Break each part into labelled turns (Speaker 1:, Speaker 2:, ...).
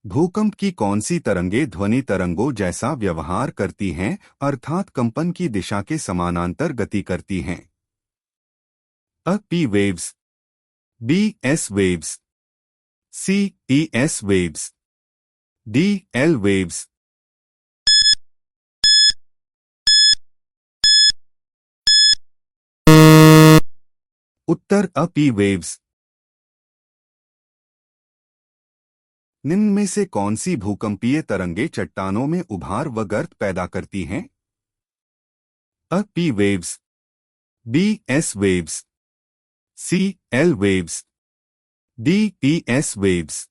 Speaker 1: भूकंप की कौन सी तरंगें ध्वनि तरंगों जैसा व्यवहार करती हैं, अर्थात कंपन की दिशा के समानांतर गति करती हैं? A P waves, B S waves, C E S waves, D L waves. उत्तर अ पी वेव्स। निम्न में से कौन सी भूकंपीय तरंगें चट्टानों में उभार व गर्त पैदा करती हैं? A P waves, B S waves, C L waves, D E S waves.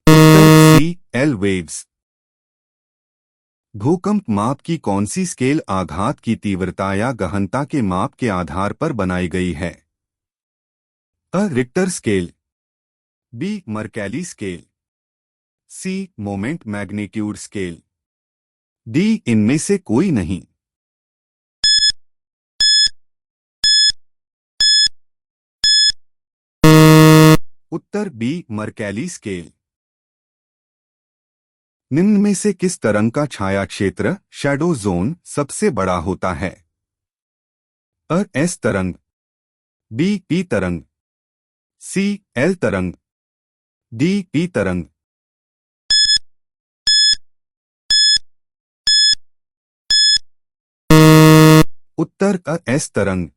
Speaker 1: उत्तर सी एल वेव्स। भूकंप माप की कौन सी स्केल आघात की तीव्रता या गहनता के माप के आधार पर बनाई गई है? अ रिक्टर स्केल, बी मर्कैली स्केल, सी मोमेंट मैग्नीट्यूड स्केल, डी इनमें से कोई नहीं। उत्तर बी मर्कैली स्केल। निम्न में से किस तरंग का छाया क्षेत्र शैडो जोन सबसे बड़ा होता है? अ एस तरंग, बी पी तरंग, सी एल तरंग, डी पी तरंग। उत्तर अ एस तरंग।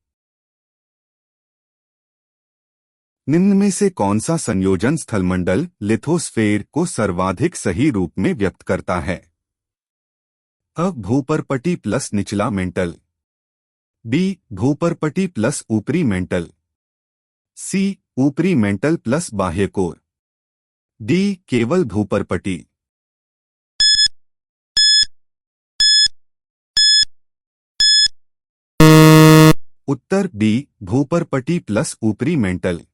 Speaker 1: निम्न में से कौन सा संयोजन स्थलमंडल लिथोस्फेर को सर्वाधिक सही रूप में व्यक्त करता है? अ भूपरपटी प्लस निचला मेंटल, बी भूपरपटी प्लस ऊपरी मेंटल, सी ऊपरी मेंटल प्लस बाह्य कोर, डी केवल भूपरपटी। उत्तर बी भूपरपटी प्लस ऊपरी मेंटल।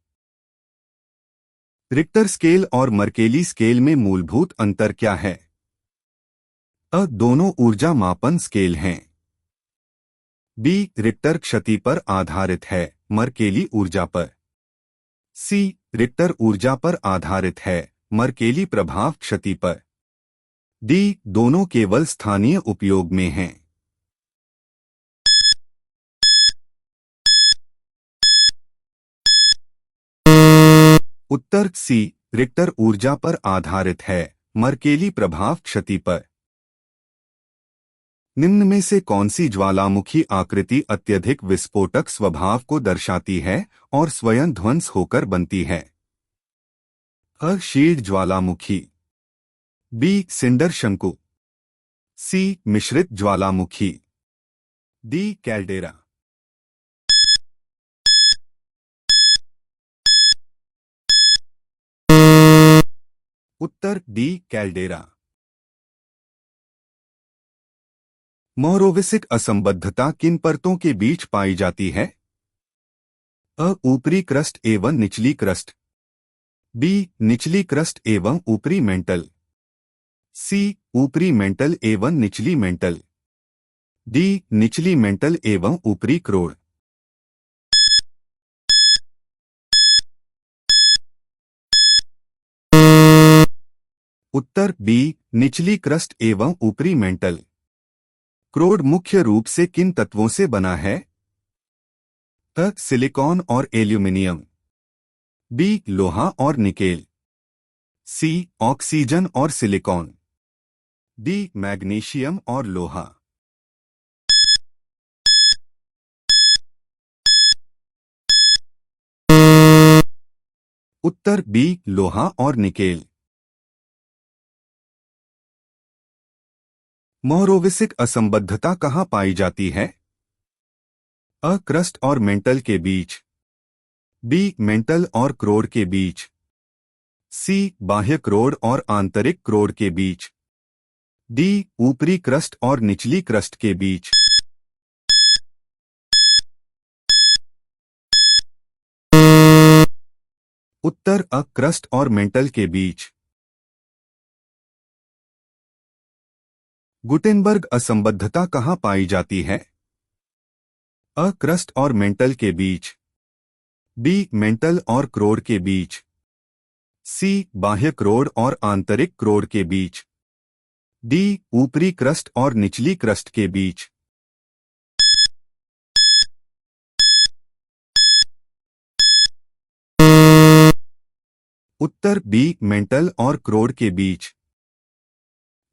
Speaker 1: रिक्टर स्केल और मर्केली स्केल में मूलभूत अंतर क्या है? अ दोनों ऊर्जा मापन स्केल हैं। बी रिक्टर क्षति पर आधारित है, मर्केली ऊर्जा पर। सी रिक्टर ऊर्जा पर आधारित है, मर्केली प्रभाव क्षति पर। डी दोनों केवल स्थानीय उपयोग में हैं। उत्तर सी रिक्टर ऊर्जा पर आधारित है, मर्केली प्रभाव क्षति पर। निम्न में से कौन सी ज्वालामुखी आकृति अत्यधिक विस्फोटक स्वभाव को दर्शाती है और स्वयं ध्वंस होकर बनती है? A shield Jwalamukhi, B cinder शंकु, सी मिश्रित ज्वालामुखी, डी कैल्डेरा। उत्तर डी कैल्डेरा। मोरोविसिक असंबद्धता किन परतों के बीच पाई जाती है? अ ऊपरी क्रस्ट एवं निचली क्रस्ट, बी निचली क्रस्ट एवं ऊपरी मेंटल, सी ऊपरी मेंटल एवं निचली मेंटल, डी निचली मेंटल एवं ऊपरी क्रोड। उत्तर बी निचली क्रस्ट एवं ऊपरी मेंटल। क्रोड मुख्य रूप से किन तत्वों से बना है? अ सिलिकॉन और एल्यूमिनियम, बी लोहा और निकेल, सी ऑक्सीजन और सिलिकॉन, डी मैग्नीशियम और लोहा। उत्तर बी लोहा और निकेल। मोरोविसिक असंबद्धता कहाँ पाई जाती है? अ क्रस्ट और मेंटल के बीच, बी मेंटल और क्रोड के बीच, सी बाह्य क्रोड और आंतरिक क्रोड के बीच, डी ऊपरी क्रस्ट और निचली क्रस्ट के बीच। उत्तर अ क्रस्ट और मेंटल के बीच। गुटेनबर्ग असंबद्धता कहाँ पाई जाती है? अ क्रस्ट और मेंटल के बीच, बी मेंटल और क्रोड के बीच, सी बाह्य क्रोड और आंतरिक क्रोड के बीच, डी ऊपरी क्रस्ट और निचली क्रस्ट के बीच। उत्तर बी मेंटल और क्रोड के बीच।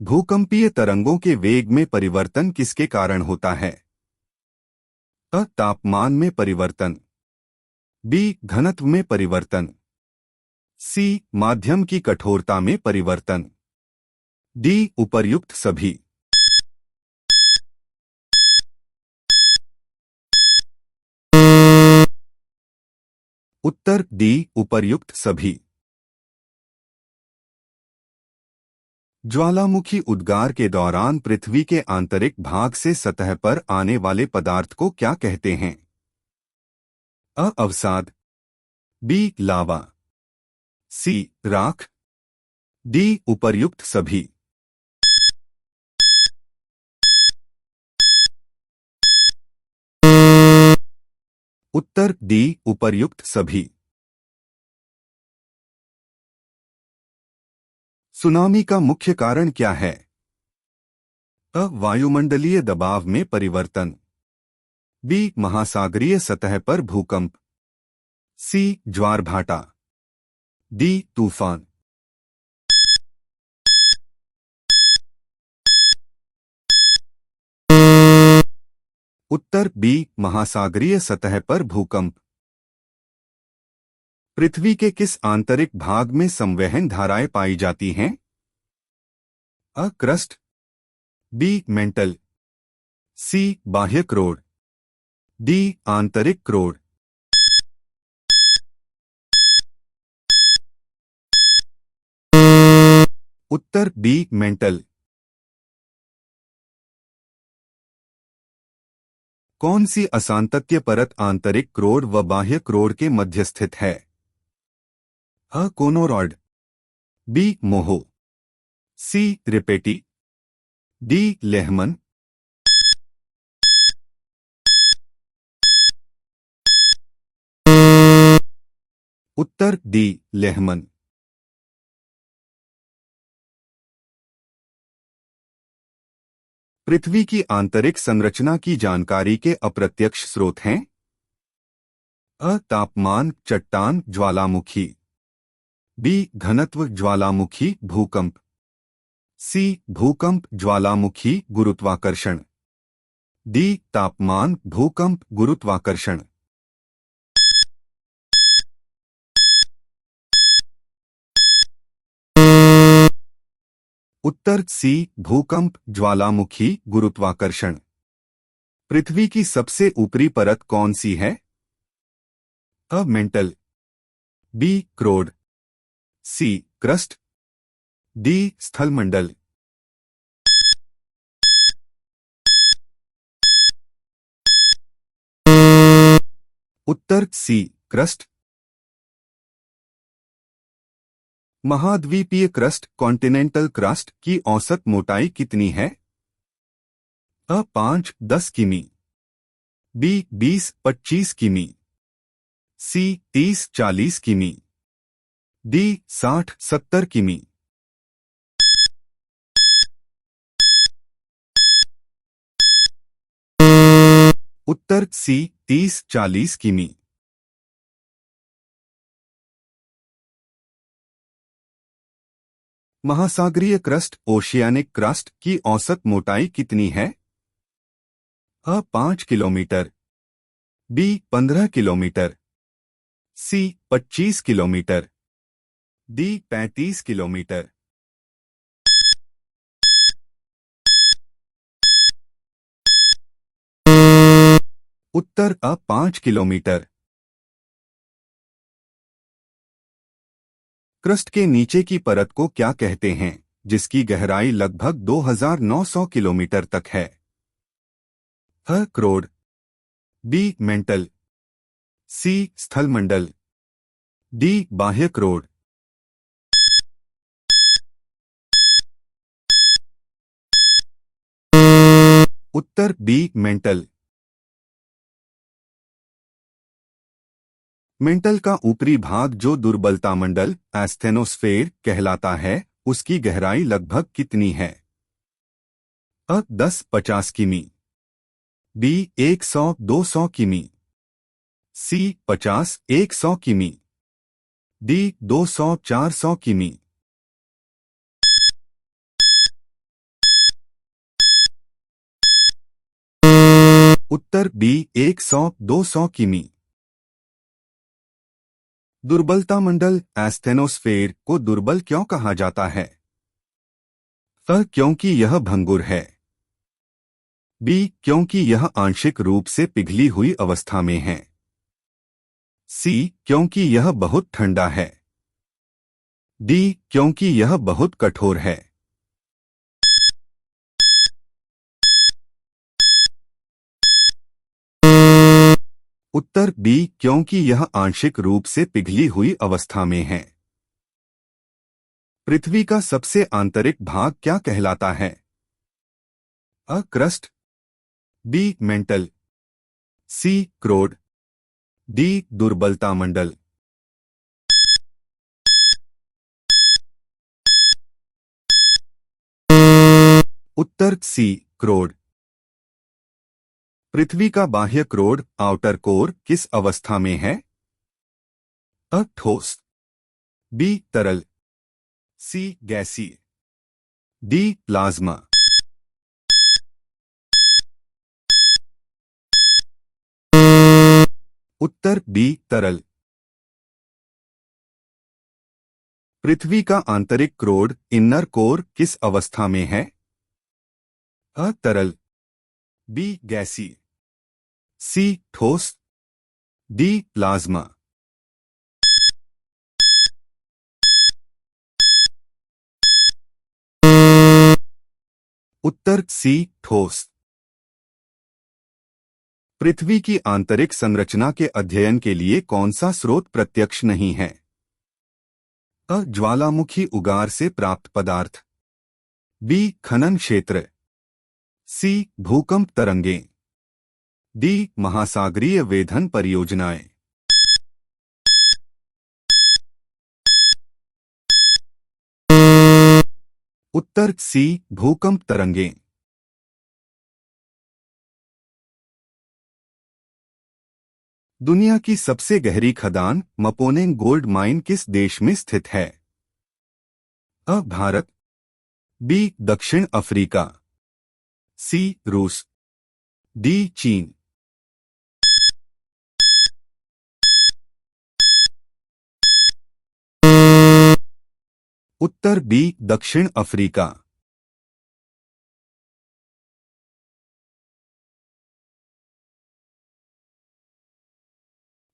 Speaker 1: भूकंपीय तरंगों के वेग में परिवर्तन किसके कारण होता है? अ तापमान में परिवर्तन, बी घनत्व में परिवर्तन, सी माध्यम की कठोरता में परिवर्तन, डी उपर्युक्त सभी। उत्तर डी उपर्युक्त सभी। ज्वालामुखी उद्गार के दौरान पृथ्वी के आंतरिक भाग से सतह पर आने वाले पदार्थ को क्या कहते हैं? अ अवसाद, बी लावा, सी राख, डी उपर्युक्त सभी। उत्तर डी उपर्युक्त सभी। सुनामी का मुख्य कारण क्या है? अ वायुमंडलीय दबाव में परिवर्तन, बी महासागरीय सतह पर भूकंप, सी ज्वार भाटा, डी तूफान। उत्तर बी महासागरीय सतह पर भूकंप। पृथ्वी के किस आंतरिक भाग में संवहन धाराएं पाई जाती हैं? अ क्रस्ट, बी मेंटल, सी बाह्य क्रोड, डी आंतरिक क्रोड। उत्तर बी मेंटल। कौन सी असांतत्य परत आंतरिक क्रोड व बाह्य क्रोड के मध्य स्थित है? अ कोनोरॉड, बी मोहो, सी रिपेटी, डी लेहमन। उत्तर डी लेहमन। पृथ्वी की आंतरिक संरचना की जानकारी के अप्रत्यक्ष स्रोत हैं? अ तापमान चट्टान ज्वालामुखी, बी घनत्व ज्वालामुखी भूकंप, सी भूकंप ज्वालामुखी गुरुत्वाकर्षण, डी तापमान भूकंप गुरुत्वाकर्षण। उत्तर सी भूकंप ज्वालामुखी गुरुत्वाकर्षण। पृथ्वी की सबसे ऊपरी परत कौन सी है? अ मेंटल, बी क्रोड, सी क्रस्ट, डी स्थलमंडल। उत्तर सी क्रस्ट। महाद्वीपीय क्रस्ट कॉन्टिनेंटल क्रस्ट की औसत मोटाई कितनी है? अ 5-10 किमी, बी 20-25 किमी, सी 30-40 किमी, डी 60-70 किमी। उत्तर सी 30-40 किमी। महासागरीय क्रस्ट ओशियानिक क्रस्ट की औसत मोटाई कितनी है? अ 5 किलोमीटर, बी 15 किलोमीटर, सी 25 किलोमीटर, डी 35 किलोमीटर। उत्तर अ 5 किलोमीटर। क्रस्ट के नीचे की परत को क्या कहते हैं जिसकी गहराई लगभग 2900 किलोमीटर तक है? अ क्रोड, बी मेंटल, सी स्थलमंडल, डी बाह्य क्रोड। उत्तर बी मेंटल। मेंटल का ऊपरी भाग जो दुर्बलता मंडल एस्थेनोस्फेयर कहलाता है, उसकी गहराई लगभग कितनी है? अ 10-50 किमी, बी 100-200 किमी, सी 50-100 किमी, डी 200-400 किमी। उत्तर बी 100-200 किमी। दुर्बलता मंडल एस्थेनोस्फेयर को दुर्बल क्यों कहा जाता है? क्योंकि यह भंगुर है। बी क्योंकि यह आंशिक रूप से पिघली हुई अवस्था में है। सी क्योंकि यह बहुत ठंडा है। डी क्योंकि यह बहुत कठोर है। उत्तर बी क्योंकि यह आंशिक रूप से पिघली हुई अवस्था में है। पृथ्वी का सबसे आंतरिक भाग क्या कहलाता है? A crust, B mantle, C क्रोड, डी दुर्बलता मंडल। उत्तर सी क्रोड। पृथ्वी का बाह्य क्रोड आउटर कोर किस अवस्था में है? अ ठोस, बी तरल, सी गैसीय, डी प्लाज्मा। उत्तर बी तरल। पृथ्वी का आंतरिक क्रोड इनर कोर किस अवस्था में है? अ तरल, बी गैसीय, सी ठोस, डी प्लाज्मा। उत्तर सी ठोस। पृथ्वी की आंतरिक संरचना के अध्ययन के लिए कौन सा स्रोत प्रत्यक्ष नहीं है? अ ज्वालामुखी उगार से प्राप्त पदार्थ, बी खनन क्षेत्र, सी भूकंप तरंगें, डी महासागरीय वेधन परियोजनाएं। उत्तर सी भूकंप तरंगें। दुनिया की सबसे गहरी खदान मपोनेंग गोल्ड माइन किस देश में स्थित है? अ भारत, बी दक्षिण अफ्रीका, सी रूस, डी चीन। उत्तर बी दक्षिण अफ्रीका।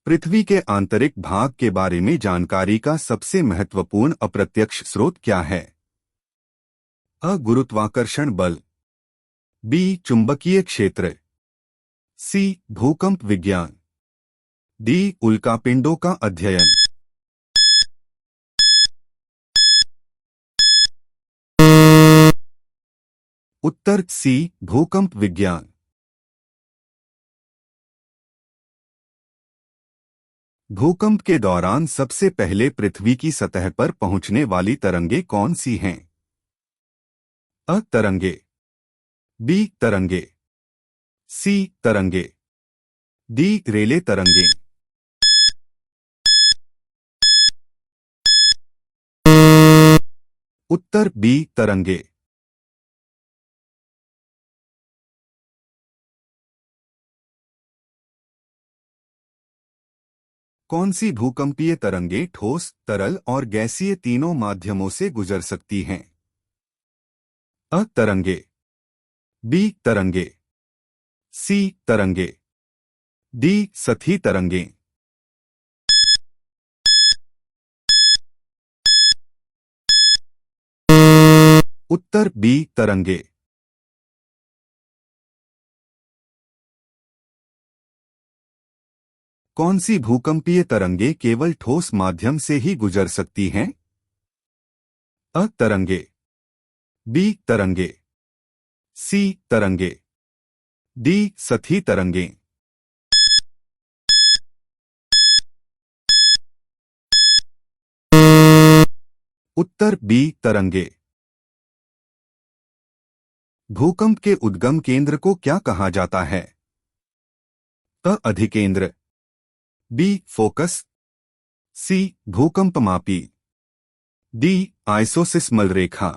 Speaker 1: पृथ्वी के आंतरिक भाग के बारे में जानकारी का सबसे महत्वपूर्ण अप्रत्यक्ष स्रोत क्या है? अ गुरुत्वाकर्षण बल, बी चुंबकीय क्षेत्र, सी भूकंप विज्ञान, डी उल्कापिंडों का अध्ययन। उत्तर सी भूकंप विज्ञान। भूकंप के दौरान सबसे पहले पृथ्वी की सतह पर पहुंचने वाली तरंगे कौन सी हैं? अ तरंगे, बी तरंगे, सी तरंगे, डी रेले तरंगे। उत्तर बी तरंगे। कौन सी भूकंपीय तरंगे ठोस, तरल और गैसीय तीनों माध्यमों से गुजर सकती हैं? अ तरंगे, बी तरंगे, सी तरंगे, डी सतही तरंगे। उत्तर बी तरंगे। कौन सी भूकंपीय तरंगे केवल ठोस माध्यम से ही गुजर सकती हैं? अ तरंगे, बी तरंगे, सी तरंगे, डी सतही तरंगे। उत्तर बी तरंगे। भूकंप के उद्गम केंद्र को क्या कहा जाता है? अ अधिकेंद्र, बी फोकस, सी भूकंपमापी, डी आइसोसिस्मल रेखा।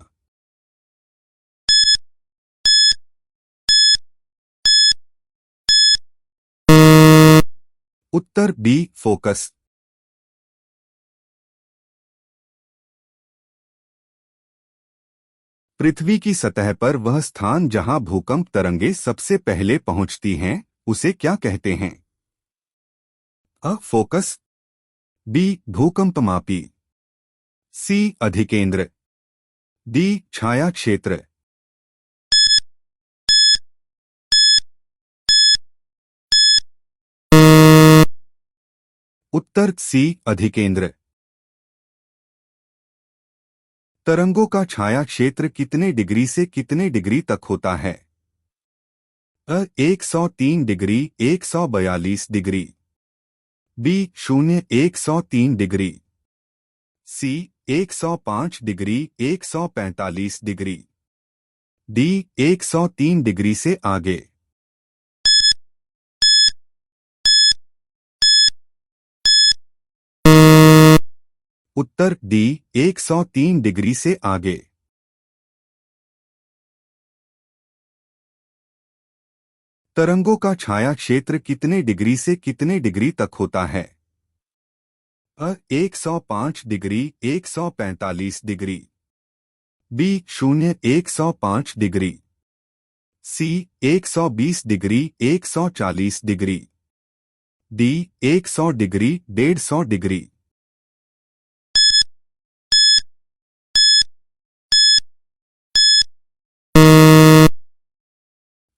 Speaker 1: उत्तर बी फोकस। पृथ्वी की सतह पर वह स्थान जहां भूकंप तरंगे सबसे पहले पहुंचती हैं, उसे क्या कहते हैं? अ फोकस, बी भूकंपमापी, सी अधिकेंद्र, डी छाया क्षेत्र। उत्तर सी अधिकेंद्र। तरंगों का छाया क्षेत्र कितने डिग्री से कितने डिग्री तक होता है? अ 103 डिग्री 142 डिग्री, बी 103 डिग्री, सी 105 डिग्री 145 डिग्री, डी 103 डिग्री से आगे। उत्तर डी 103 डिग्री से आगे। तरंगों का छाया क्षेत्र कितने डिग्री से कितने डिग्री तक होता है? A 105 degree 145 degree, B 105 degree, C 120 degree 140 degree, D 100 degree 150 degree.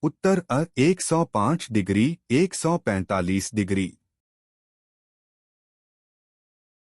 Speaker 1: उत्तर अ 105 डिग्री 145 डिग्री।